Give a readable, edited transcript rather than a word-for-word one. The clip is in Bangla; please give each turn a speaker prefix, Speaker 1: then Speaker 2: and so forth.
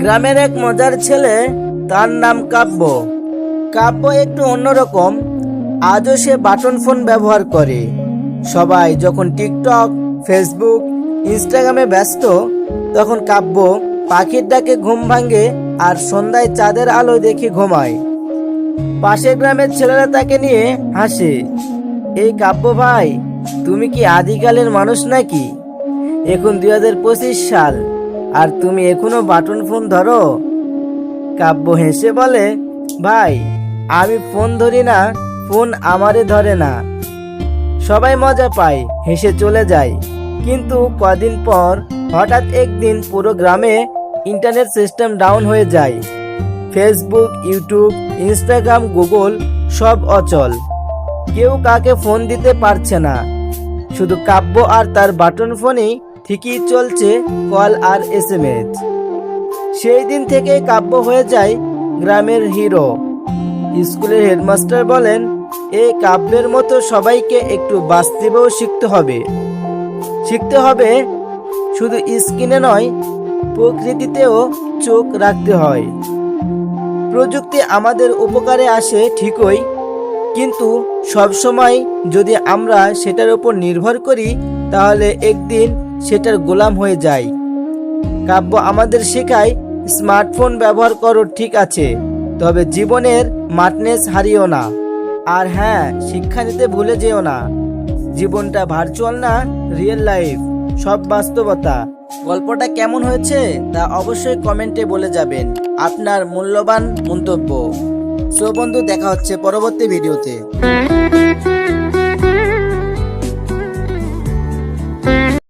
Speaker 1: গ্রামের এক মজার ছেলে, তার নাম কাব্য। কাব্য একটু অন্যরকম। আজও সে বাটন ফোন ব্যবহার করে। সবাই যখন টিকটক, ফেসবুক, ইনস্টাগ্রামে ব্যস্ত, তখন কাব্য পাখির ডাকে ঘুম ভাঙে আর সন্ধ্যায় চাঁদের আলো দেখে ঘুমায়। পাশের গ্রামের ছেলেরা তাকে নিয়ে হাসে। এই কাব্য ভাই, তুমি কি আদিকালের মানুষ নাকি? এখন 2025 সাল, আর তুমি এখনো বাটন ফোন ধরো? কাব্য হেসে বলে, ভাই, আমি ফোন ধরি না, ফোন আমারে ধরে না। সবাই মজা পায়, হেসে চলে যায়। কিন্তু কদিন পর হঠাৎ একদিন পুরো গ্রামে ইন্টারনেট সিস্টেম ডাউন হয়ে যায়। ফেসবুক, ইউটিউব, ইনস্টাগ্রাম, গুগল সব অচল। কেউ কাকে ফোন দিতে পারছে না। শুধু কাব্য আর তার বাটন ফোনই ঠিকই চলছে, কল আর SMS। সেই দিন থেকে কাব্য হয়ে যায় গ্রামের হিরো। স্কুলের হেডমাস্টার বলেন, এই কাব্যের মতো সবাইকে একটু বাস্তবেও শিখতে হবে। শুধু স্ক্রিনে নয়, প্রকৃতিতেও চোখ রাখতে হয়। প্রযুক্তি আমাদের উপকারে আসে ঠিকই, কিন্তু সবসময় যদি আমরা সেটার উপর নির্ভর করি, তাহলে একদিন সেটার গোলাম হয়ে যায়। কাব্য আমাদের শেখায়, স্মার্টফোন ব্যবহার করো ঠিক আছে, তবে জীবনের মাটনেস হারিও না। আর হ্যাঁ, শিক্ষা নিতে ভুলে যেও না। জীবনটা ভার্চুয়াল না, রিয়েল লাইফ, সব বাস্তবতা। গল্পটা কেমন হয়েছে তা অবশ্যই কমেন্টে বলে যাবেন আপনার মূল্যবান মন্তব্য। সো বন্ধু, দেখা হচ্ছে পরবর্তী ভিডিওতে।